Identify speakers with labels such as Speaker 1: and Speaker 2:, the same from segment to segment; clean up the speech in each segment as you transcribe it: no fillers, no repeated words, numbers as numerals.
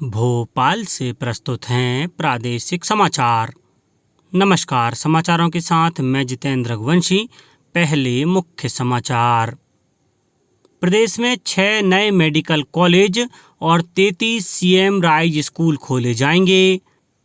Speaker 1: भोपाल से प्रस्तुत हैं प्रादेशिक समाचार। नमस्कार, समाचारों के साथ मैं जितेंद्र रघुवंशी। पहले मुख्य समाचार। प्रदेश में 6 नए मेडिकल कॉलेज और 33 सीएम राइज स्कूल खोले जाएंगे।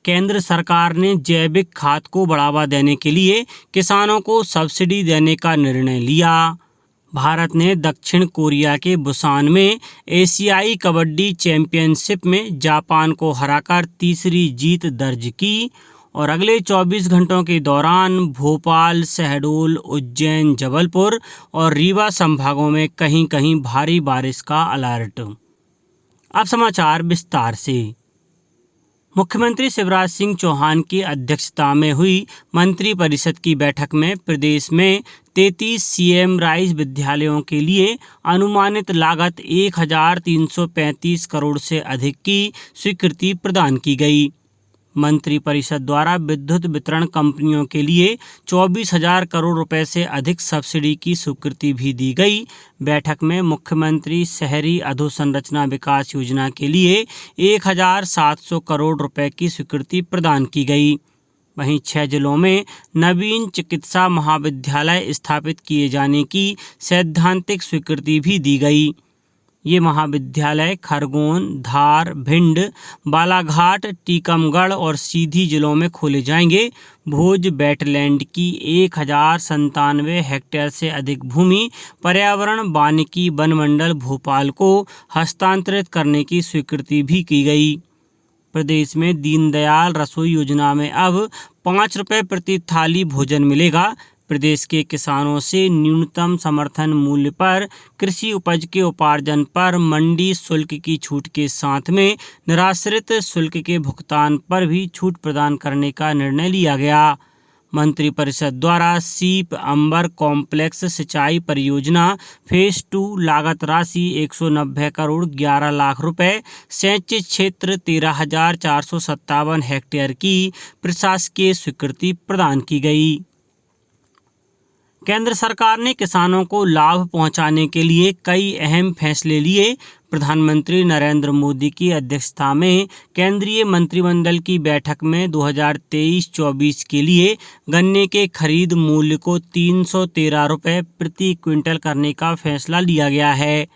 Speaker 1: केंद्र सरकार ने जैविक खाद को बढ़ावा देने के लिए किसानों को सब्सिडी देने का निर्णय लिया। भारत ने दक्षिण कोरिया के बुसान में एशियाई कबड्डी चैंपियनशिप में जापान को हराकर तीसरी जीत दर्ज की। और अगले 24 घंटों के दौरान भोपाल, शहडोल, उज्जैन, जबलपुर और रीवा संभागों में कहीं कहीं भारी बारिश का अलर्ट। अब समाचार विस्तार से। मुख्यमंत्री शिवराज सिंह चौहान की अध्यक्षता में हुई मंत्रिपरिषद की बैठक में प्रदेश में 33 सीएम राइज विद्यालयों के लिए अनुमानित लागत 1335 करोड़ से अधिक की स्वीकृति प्रदान की गई। मंत्रिपरिषद द्वारा विद्युत वितरण कंपनियों के लिए 24,000 करोड़ रुपए से अधिक सब्सिडी की स्वीकृति भी दी गई। बैठक में मुख्यमंत्री शहरी अधोसंरचना विकास योजना के लिए 1,700 करोड़ रुपए की स्वीकृति प्रदान की गई। वहीं 6 जिलों में नवीन चिकित्सा महाविद्यालय स्थापित किए जाने की सैद्धांतिक स्वीकृति भी दी गई। ये महाविद्यालय खरगोन, धार, भिंड, बालाघाट, टीकमगढ़ और सीधी जिलों में खोले जाएंगे। भोज वेटलैंड की 1,097 हेक्टेयर से अधिक भूमि पर्यावरण वानिकी वन मंडल भोपाल को हस्तांतरित करने की स्वीकृति भी की गई। प्रदेश में दीनदयाल रसोई योजना में अब 5 रुपये प्रति थाली भोजन मिलेगा। प्रदेश के किसानों से न्यूनतम समर्थन मूल्य पर कृषि उपज के उपार्जन पर मंडी शुल्क की छूट के साथ में निराश्रित शुल्क के भुगतान पर भी छूट प्रदान करने का निर्णय लिया गया। मंत्रिपरिषद द्वारा सीप अंबर कॉम्प्लेक्स सिंचाई परियोजना फेज 2 लागत राशि 190 करोड़ 11 लाख रुपए, सिंचित क्षेत्र 13,457 हेक्टेयर की प्रशासकीय स्वीकृति प्रदान की गई। केंद्र सरकार ने किसानों को लाभ पहुंचाने के लिए कई अहम फैसले लिए। प्रधानमंत्री नरेंद्र मोदी की अध्यक्षता में केंद्रीय मंत्रिमंडल की बैठक में 2023-24 के लिए गन्ने के खरीद मूल्य को 313 रुपये प्रति क्विंटल करने का फैसला लिया गया है।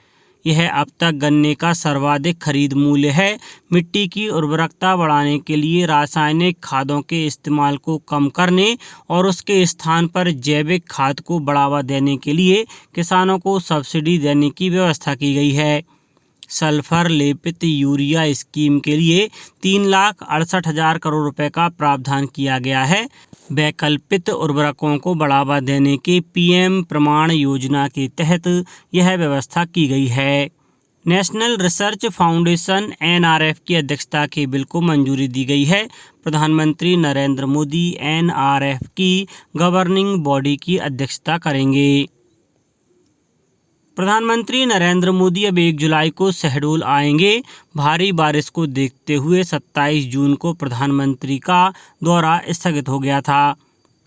Speaker 1: यह अब तक गन्ने का सर्वाधिक खरीद मूल्य है। मिट्टी की उर्वरकता बढ़ाने के लिए रासायनिक खादों के इस्तेमाल को कम करने और उसके स्थान पर जैविक खाद को बढ़ावा देने के लिए किसानों को सब्सिडी देने की व्यवस्था की गई है। सल्फर लेपित यूरिया स्कीम के लिए 3,68,000 करोड़ रुपए का प्रावधान किया गया है। वैकल्पिक उर्वरकों को बढ़ावा देने के पीएम प्रमाण योजना के तहत यह व्यवस्था की गई है। नेशनल रिसर्च फाउंडेशन एनआरएफ की अध्यक्षता के बिल को मंजूरी दी गई है। प्रधानमंत्री नरेंद्र मोदी एनआरएफ की गवर्निंग बॉडी की अध्यक्षता करेंगे। प्रधानमंत्री नरेंद्र मोदी अब 1 जुलाई को शहडोल आएंगे। भारी बारिश को देखते हुए 27 जून को प्रधानमंत्री का दौरा स्थगित हो गया था।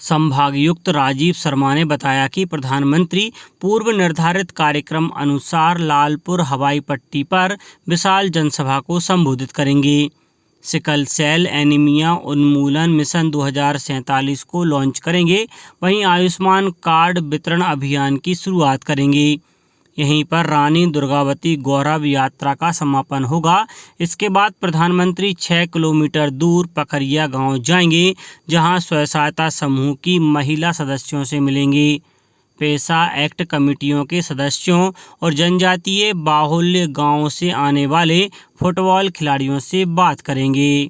Speaker 1: संभागायुक्त राजीव शर्मा ने बताया कि प्रधानमंत्री पूर्व निर्धारित कार्यक्रम अनुसार लालपुर हवाई पट्टी पर विशाल जनसभा को संबोधित करेंगे। सिकल सेल एनीमिया उन्मूलन मिशन 2047 को लॉन्च करेंगे। वहीं आयुष्मान कार्ड वितरण अभियान की शुरुआत करेंगे। यहीं पर रानी दुर्गावती गौरव यात्रा का समापन होगा। इसके बाद प्रधानमंत्री 6 किलोमीटर दूर पकरिया गांव जाएंगे, जहां स्वयं सहायता समूह की महिला सदस्यों से मिलेंगे। पेशा एक्ट कमेटियों के सदस्यों और जनजातीय बाहुल्य गांवों से आने वाले फुटबॉल खिलाड़ियों से बात करेंगे।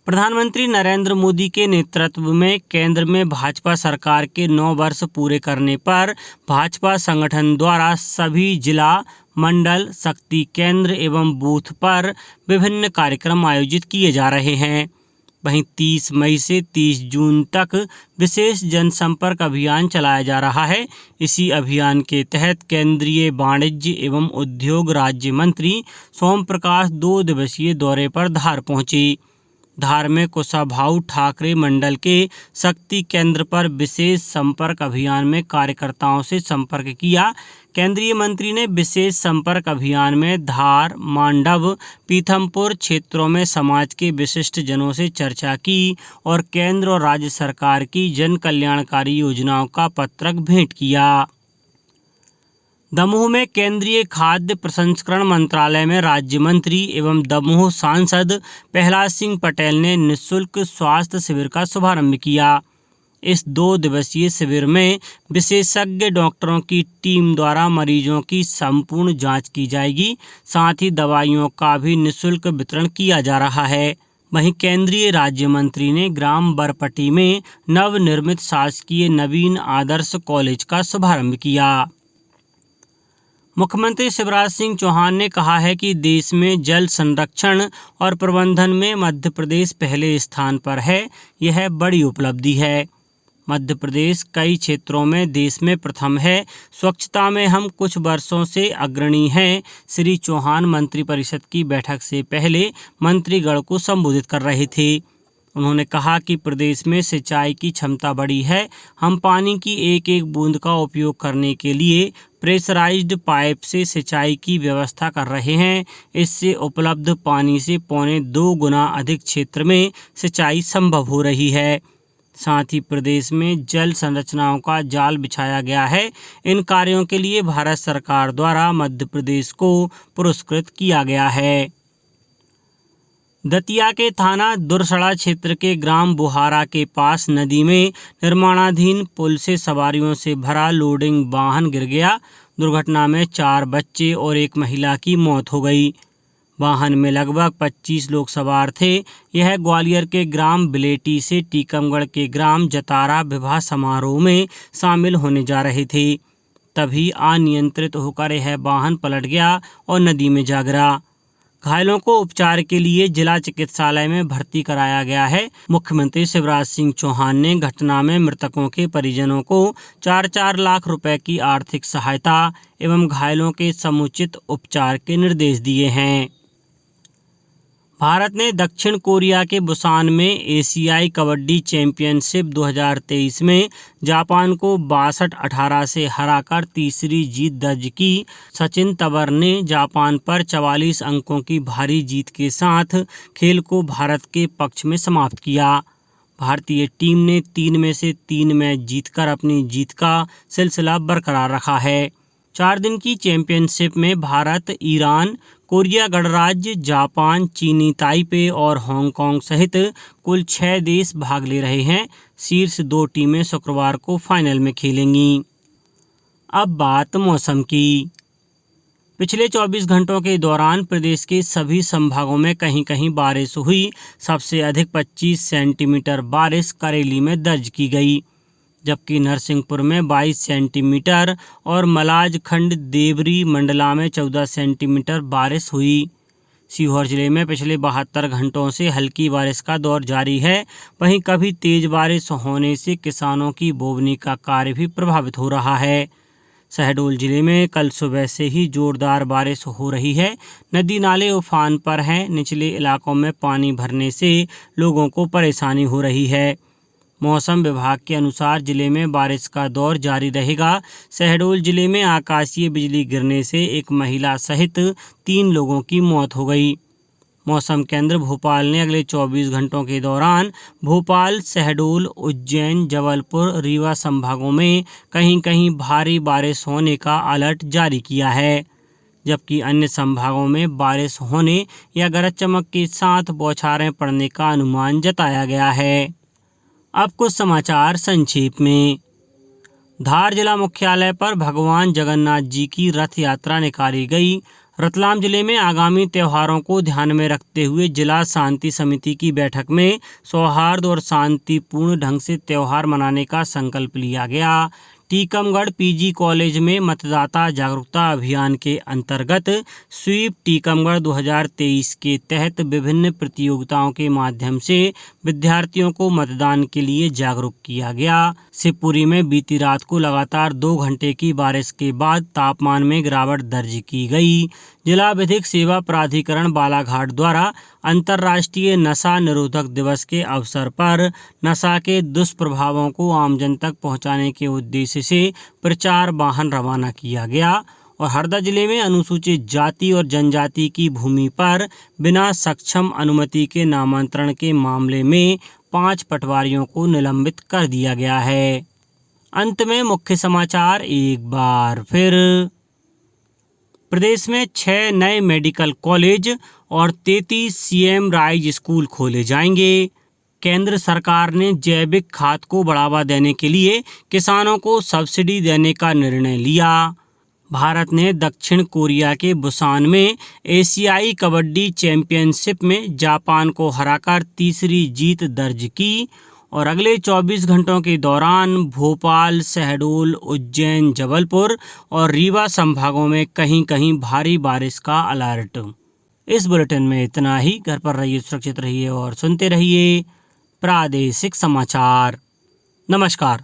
Speaker 1: प्रधानमंत्री नरेंद्र मोदी के नेतृत्व में केंद्र में भाजपा सरकार के 9 वर्ष पूरे करने पर भाजपा संगठन द्वारा सभी जिला, मंडल, शक्ति केंद्र एवं बूथ पर विभिन्न कार्यक्रम आयोजित किए जा रहे हैं। वहीं 30 मई से 30 जून तक विशेष जनसंपर्क अभियान चलाया जा रहा है। इसी अभियान के तहत केंद्रीय वाणिज्य एवं उद्योग राज्य मंत्री सोम प्रकाश 2 दिवसीय दौरे पर धार पहुंचे। धार में कुशाभाऊ ठाकरे मंडल के शक्ति केंद्र पर विशेष संपर्क अभियान में कार्यकर्ताओं से संपर्क किया। केंद्रीय मंत्री ने विशेष संपर्क अभियान में धार, मांडव, पीथमपुर क्षेत्रों में समाज के विशिष्ट जनों से चर्चा की और केंद्र और राज्य सरकार की जन कल्याणकारी योजनाओं का पत्रक भेंट किया। दमोह में केंद्रीय खाद्य प्रसंस्करण मंत्रालय में राज्य मंत्री एवं दमोह सांसद प्रहलाद सिंह पटेल ने निःशुल्क स्वास्थ्य शिविर का शुभारंभ किया। इस 2 दिवसीय शिविर में विशेषज्ञ डॉक्टरों की टीम द्वारा मरीजों की संपूर्ण जांच की जाएगी, साथ ही दवाइयों का भी निःशुल्क वितरण किया जा रहा है। वहीं केंद्रीय राज्य मंत्री ने ग्राम बरपटी में नवनिर्मित शासकीय नवीन आदर्श कॉलेज का शुभारंभ किया। मुख्यमंत्री शिवराज सिंह चौहान ने कहा है कि देश में जल संरक्षण और प्रबंधन में मध्य प्रदेश पहले स्थान पर है। यह बड़ी उपलब्धि है। मध्य प्रदेश कई क्षेत्रों में देश में प्रथम है। स्वच्छता में हम कुछ वर्षों से अग्रणी हैं। श्री चौहान मंत्रिपरिषद की बैठक से पहले मंत्रीगण को संबोधित कर रहे थे। उन्होंने कहा कि प्रदेश में सिंचाई की क्षमता बड़ी है। हम पानी की एक एक बूंद का उपयोग करने के लिए प्रेशराइज्ड पाइप से सिंचाई की व्यवस्था कर रहे हैं। इससे उपलब्ध पानी से 1.25 गुना अधिक क्षेत्र में सिंचाई संभव हो रही है। साथ ही प्रदेश में जल संरचनाओं का जाल बिछाया गया है। इन कार्यों के लिए भारत सरकार द्वारा मध्य प्रदेश को पुरस्कृत किया गया है। दतिया के थाना दुरसड़ा क्षेत्र के ग्राम बुहारा के पास नदी में निर्माणाधीन पुल से सवारियों से भरा लोडिंग वाहन गिर गया। दुर्घटना में 4 बच्चे और 1 महिला की मौत हो गई। वाहन में लगभग 25 लोग सवार थे। यह ग्वालियर के ग्राम बिलेटी से टीकमगढ़ के ग्राम जतारा विवाह समारोह में शामिल होने जा रहे थे। तभी अनियंत्रित होकर यह वाहन पलट गया और नदी में जा गिरा। घायलों को उपचार के लिए जिला चिकित्सालय में भर्ती कराया गया है। मुख्यमंत्री शिवराज सिंह चौहान ने घटना में मृतकों के परिजनों को 4-4 लाख रुपए की आर्थिक सहायता एवं घायलों के समुचित उपचार के निर्देश दिए हैं। भारत ने दक्षिण कोरिया के बुसान में एशियाई कबड्डी चैंपियनशिप 2023 में जापान को 62-18 से हराकर तीसरी जीत दर्ज की। सचिन तंवर ने जापान पर 44 अंकों की भारी जीत के साथ खेल को भारत के पक्ष में समाप्त किया। भारतीय टीम ने 3 में से 3 मैच जीतकर अपनी जीत का सिलसिला बरकरार रखा है। 4 दिन की चैंपियनशिप में भारत, ईरान, कोरिया गणराज्य, जापान, चीनी ताइपे और हांगकांग सहित कुल 6 देश भाग ले रहे हैं। शीर्ष 2 टीमें शुक्रवार को फाइनल में खेलेंगी। अब बात मौसम की। पिछले 24 घंटों के दौरान प्रदेश के सभी संभागों में कहीं कहीं बारिश हुई। सबसे अधिक 25 सेंटीमीटर बारिश करेली में दर्ज की गई, जबकि नरसिंहपुर में 22 सेंटीमीटर और मलाजखंड देवरी मंडला में 14 सेंटीमीटर बारिश हुई। सीहोर जिले में पिछले 72 घंटों से हल्की बारिश का दौर जारी है। वहीं कभी तेज बारिश होने से किसानों की बोवनी का कार्य भी प्रभावित हो रहा है। शहडोल जिले में कल सुबह से ही जोरदार बारिश हो रही है। नदी नाले उफान पर हैं। निचले इलाकों में पानी भरने से लोगों को परेशानी हो रही है। मौसम विभाग के अनुसार जिले में बारिश का दौर जारी रहेगा। शहडोल जिले में आकाशीय बिजली गिरने से एक महिला सहित 3 लोगों की मौत हो गई। मौसम केंद्र भोपाल ने अगले 24 घंटों के दौरान भोपाल, शहडोल, उज्जैन, जबलपुर, रीवा संभागों में कहीं कहीं भारी बारिश होने का अलर्ट जारी किया है, जबकि अन्य संभागों में बारिश होने या गरज चमक के साथ बौछारें पड़ने का अनुमान जताया गया है। अब कुछ समाचार संक्षेप में। धार जिला मुख्यालय पर भगवान जगन्नाथ जी की रथ यात्रा निकाली गई। रतलाम जिले में आगामी त्योहारों को ध्यान में रखते हुए जिला शांति समिति की बैठक में सौहार्द और शांतिपूर्ण ढंग से त्यौहार मनाने का संकल्प लिया गया। टीकमगढ़ पीजी कॉलेज में मतदाता जागरूकता अभियान के अंतर्गत स्वीप टीकमगढ़ 2023 के तहत विभिन्न प्रतियोगिताओं के माध्यम से विद्यार्थियों को मतदान के लिए जागरूक किया गया। शिवपुरी में बीती रात को लगातार 2 घंटे की बारिश के बाद तापमान में गिरावट दर्ज की गई, जिला विधिक सेवा प्राधिकरण बालाघाट द्वारा अंतर्राष्ट्रीय नशा निरोधक दिवस के अवसर पर नशा के दुष्प्रभावों को आमजन तक पहुंचाने के उद्देश्य से प्रचार वाहन रवाना किया गया और हरदा जिले में अनुसूचित जाति और जनजाति की भूमि पर बिना सक्षम अनुमति के नामांतरण के मामले में 5 पटवारियों को निलंबित कर दिया गया है। अंत में मुख्य समाचार एक बार फिर। प्रदेश में 6 नए मेडिकल कॉलेज और 33 सीएम राइज स्कूल खोले जाएंगे। केंद्र सरकार ने जैविक खाद को बढ़ावा देने के लिए किसानों को सब्सिडी देने का निर्णय लिया। भारत ने दक्षिण कोरिया के बुसान में एशियाई कबड्डी चैंपियनशिप में जापान को हराकर तीसरी जीत दर्ज की और अगले 24 घंटों के दौरान भोपाल, शहडोल, उज्जैन, जबलपुर और रीवा संभागों में कहीं कहीं भारी बारिश का अलर्ट। इस बुलेटिन में इतना ही। घर पर रहिए, सुरक्षित रहिए और सुनते रहिए प्रादेशिक समाचार। नमस्कार।